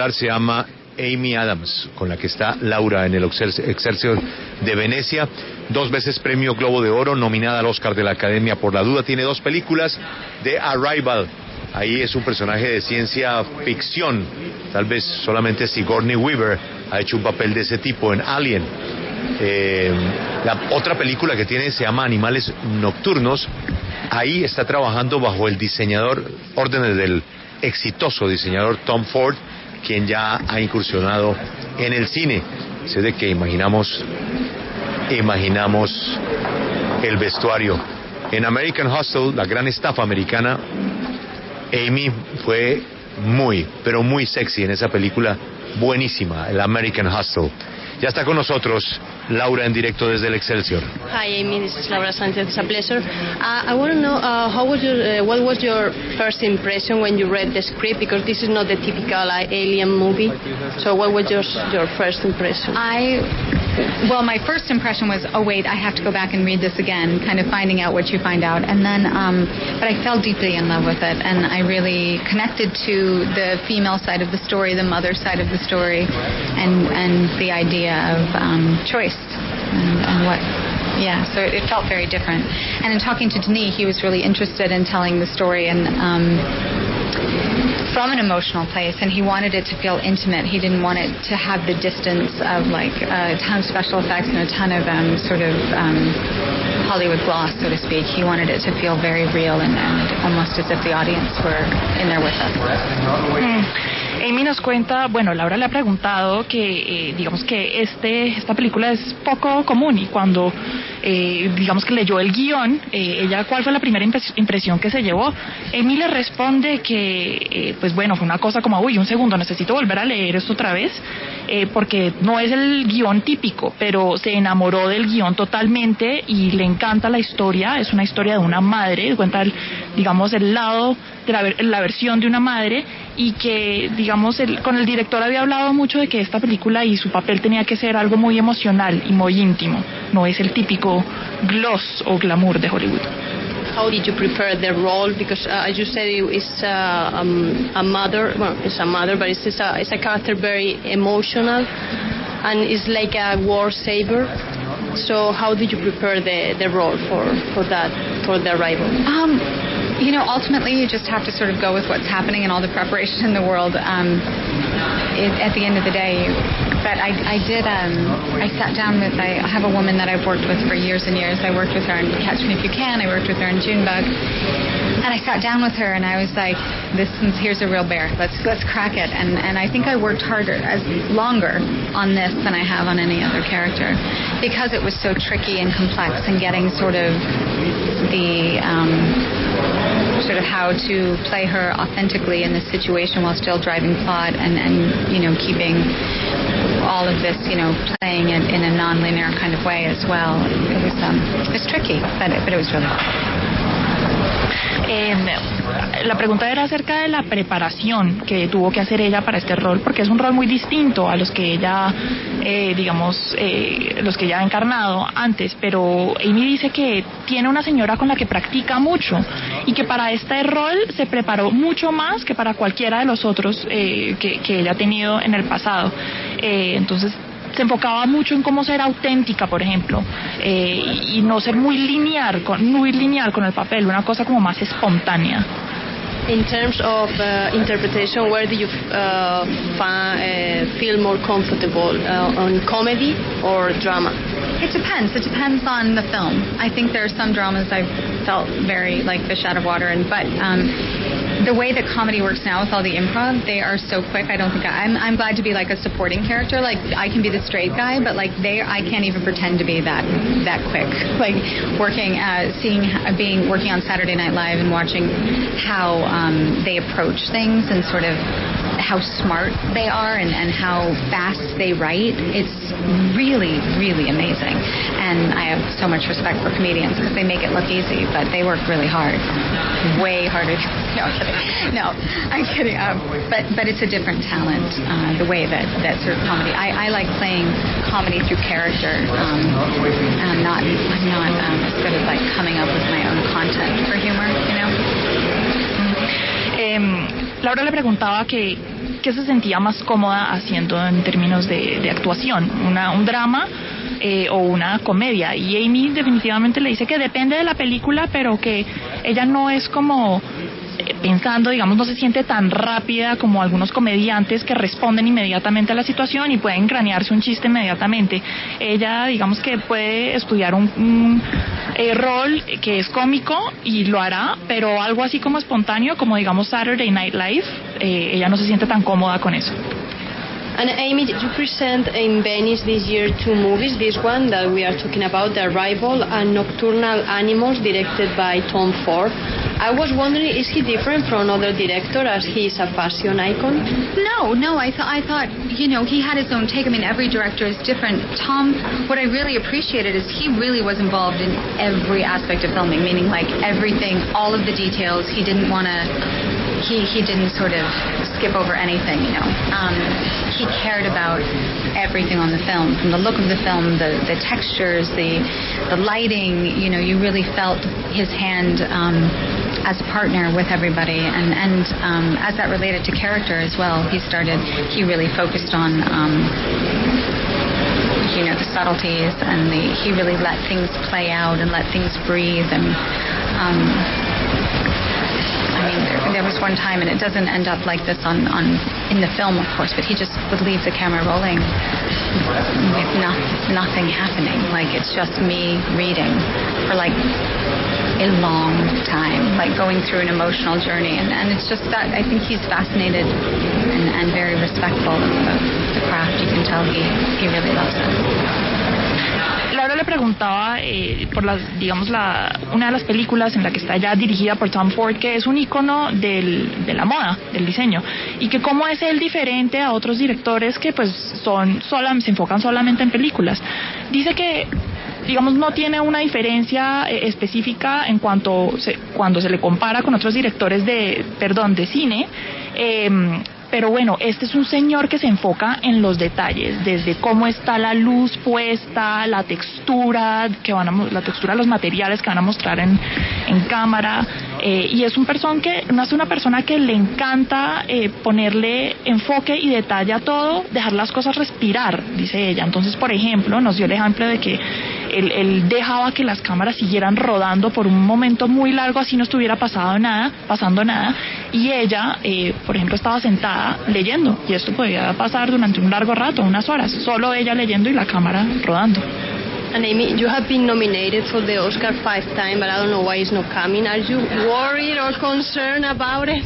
ejemplar se llama Amy Adams, con la que está Laura en el Excelsior de Venecia, 2 veces premio Globo de Oro, nominada al Oscar de la Academia por La Duda. Tiene 2 películas, The Arrival, ahí es un personaje de ciencia ficción, tal vez solamente Sigourney Weaver ha hecho un papel de ese tipo en Alien. La otra película que tiene se llama Animales Nocturnos, ahí está trabajando bajo el órdenes del exitoso diseñador Tom Ford, quien ya ha incursionado en el cine. Sé de que imaginamos el vestuario. En American Hustle, la gran estafa americana, Amy fue muy, pero muy sexy en esa película buenísima, el American Hustle. Ya está con nosotros Laura en directo desde el Excelsior. Hi Amy, this is Laura Sánchez. It's a pleasure. I want to know what was your first impression when you read the script, because this is not the typical alien movie. So what was your first impression? Well, my first impression was, oh wait, I have to go back and read this again, kind of finding out what you find out. And then, but I fell deeply in love with it, and I really connected to the female side of the story, the mother side of the story, and the idea of choice and what. Yeah, so it felt very different. And in talking to Denis, he was really interested in telling the story and from an emotional place, and he wanted it to feel intimate. He didn't want it to have the distance of like a ton of special effects and a ton of Hollywood gloss, so to speak. He wanted it to feel very real and almost as if the audience were in there with us. Amy nos cuenta, bueno, Laura le ha preguntado que digamos que esta película es poco común, y cuando digamos que leyó el guión, ella, ¿cuál fue la primera impresión que se llevó? Amy le responde que pues bueno, fue una cosa como, uy, un segundo, necesito volver a leer esto otra vez, porque no es el guión típico, pero se enamoró del guión totalmente y le encanta la historia. Es una historia de una madre, cuenta digamos el lado de la versión de una madre, y que digamos con el director había hablado mucho de que esta película y su papel tenía que ser algo muy emocional y muy íntimo, no es el típico gloss o glamour de Hollywood. How did you prepare the role? Because as you said, it's a mother. Well, it's a mother, but it's a character very emotional, and it's like a war saver. So how did you prepare the role for the Arrival? You know, ultimately you just have to sort of go with what's happening and all the preparation in the world at the end of the day. But I sat down with, I have a woman that I've worked with for years and years. I worked with her in Catch Me If You Can, I worked with her in Junebug. And I sat down with her and I was like, here's a real bear, let's crack it. And I think I worked longer on this than I have on any other character, because it was so tricky and complex, and getting sort of how to play her authentically in this situation while still driving plot and you know, keeping all of this, you know, playing it in a non-linear kind of way as well. It was tricky, but it was really fun. La pregunta era acerca de la preparación que tuvo que hacer ella para este rol, porque es un rol muy distinto a los que ella, los que ella ha encarnado antes, pero Amy dice que tiene una señora con la que practica mucho y que para este rol se preparó mucho más que para cualquiera de los otros que ella ha tenido en el pasado. Entonces se enfocaba mucho en cómo ser auténtica, por ejemplo, y no ser muy lineal con el papel, una cosa como más espontánea. In terms of interpretation, where do you feel more comfortable, on comedy or drama? It depends. It depends on the film. I think there are some dramas I've felt very like fish out of water, but the way that comedy works now with all the improv, they are so quick. I don't think I'm glad to be like a supporting character. Like I can be the straight guy, but like I can't even pretend to be that quick. Like working on Saturday Night Live and watching how they approach things and sort of how smart they are and how fast they write. It's really, really amazing. And I have so much respect for comedians because they make it look easy, but they work really hard. Way harder. No, I'm kidding. No, I'm kidding. But it's a different talent, the way that sort of comedy. I like playing comedy through character. I'm not as good as like coming up with my own content for humor, you know? Laura le preguntaba que qué se sentía más cómoda haciendo en términos de actuación, un drama o una comedia. Y Amy definitivamente le dice que depende de la película, pero que ella no es como pensando, digamos, no se siente tan rápida como algunos comediantes que responden inmediatamente a la situación y pueden cranearse un chiste inmediatamente. Ella, digamos, que puede estudiar un rol que es cómico y lo hará, pero algo así como espontáneo, como digamos Saturday Night Live, ella no se siente tan cómoda con eso. And Amy, you present in Venice this year 2 movies, this one that we are talking about, The Arrival, and Nocturnal Animals, directed by Tom Ford. I was wondering, is he different from other directors as he is a fashion icon? No, I thought, you know, he had his own take. I mean, every director is different. Tom, what I really appreciated is he really was involved in every aspect of filming, meaning like everything, all of the details. He didn't want to, he didn't sort of skip over anything, you know. He cared about everything on the film, from the look of the film, the textures, the lighting. You know, you really felt his hand as a partner with everybody, and as that related to character as well. He really focused on you know, the subtleties, and he really let things play out and let things breathe. And I mean, there was one time, and it doesn't end up like this in the film, of course, but he just would leave the camera rolling with nothing happening. Like, it's just me reading for like a long time, like going through an emotional journey, and it's just that I think he's fascinated and very respectful of the craft. You can tell he really loves it. Laura le preguntaba por una de las películas en la que está ya dirigida por Tom Ford, que es un ícono de la moda, del diseño, y que cómo es él diferente a otros directores que pues se enfocan solamente en películas. Dice que, digamos, no tiene una diferencia específica en cuando se le compara con otros directores de cine, pero bueno, este es un señor que se enfoca en los detalles, desde cómo está la luz puesta, la textura de los materiales que van a mostrar en cámara, y es una persona que le encanta ponerle enfoque y detalle a todo, dejar las cosas respirar, dice ella. Entonces, por ejemplo, nos dio el ejemplo de que él dejaba que las cámaras siguieran rodando por un momento muy largo, así no estuviera pasando nada, y ella, por ejemplo, estaba sentada leyendo, y esto podía pasar durante un largo rato, unas horas, solo ella leyendo y la cámara rodando. And Amy, you have been nominated for the Oscar 5 times, but I don't know why it's not coming. Are you worried or concerned about it?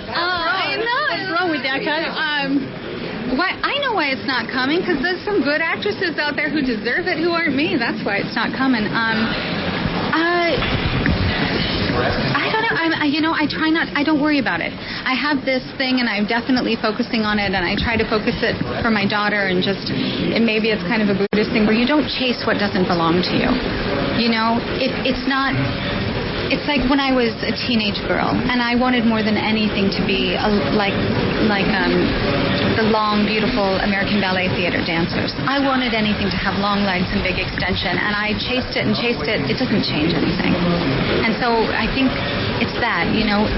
What's wrong with the Academy? I know why it's not coming, because there's some good actresses out there who deserve it who aren't me. That's why it's not coming. I don't know. I try not. I don't worry about it. I have this thing, and I'm definitely focusing on it, and I try to focus it for my daughter, and maybe it's kind of a Buddhist thing where you don't chase what doesn't belong to you. You know, it's not. It's like when I was a teenage girl, and I wanted more than anything to be like the long, beautiful American ballet theater dancers. I wanted anything to have long legs and big extension, and I chased it. It doesn't change anything. And so I think it's that, you know,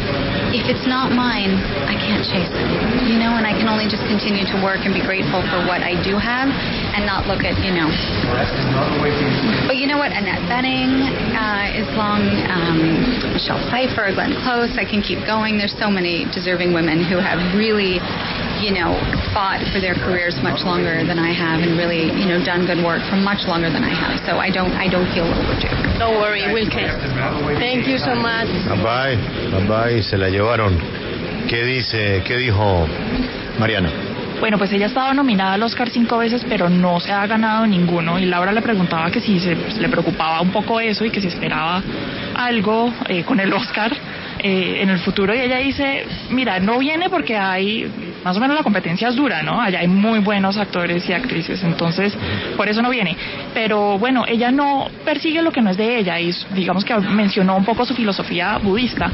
if it's not mine, I can't chase it, you know, and I can only just continue to work and be grateful for what I do have and not look at, you know. But you know what, Annette Bening is long, Michelle Pfeiffer, Glenn Close, I can keep going. There's so many deserving women who have really, you know, fought for their careers much longer than I have, and really, you know, done good work for much longer than I have. So I don't feel overdue. Don't worry, we'll catch. Thank you so much. Bye, se la llevaron. ¿Qué dijo Mariana? Bueno, pues ella ha estado nominada al Oscar 5 veces, pero no se ha ganado ninguno, y Laura le preguntaba que si le preocupaba un poco eso y que si esperaba algo con el Oscar en el futuro, y ella dice, mira, no viene porque hay, más o menos la competencia es dura, ¿no? Allá hay muy buenos actores y actrices, entonces por eso no viene. Pero bueno, ella no persigue lo que no es de ella, y digamos que mencionó un poco su filosofía budista.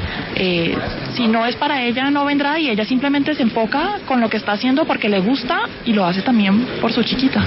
Si no es para ella, no vendrá, y ella simplemente se enfoca con lo que está haciendo porque le gusta, y lo hace también por su chiquita.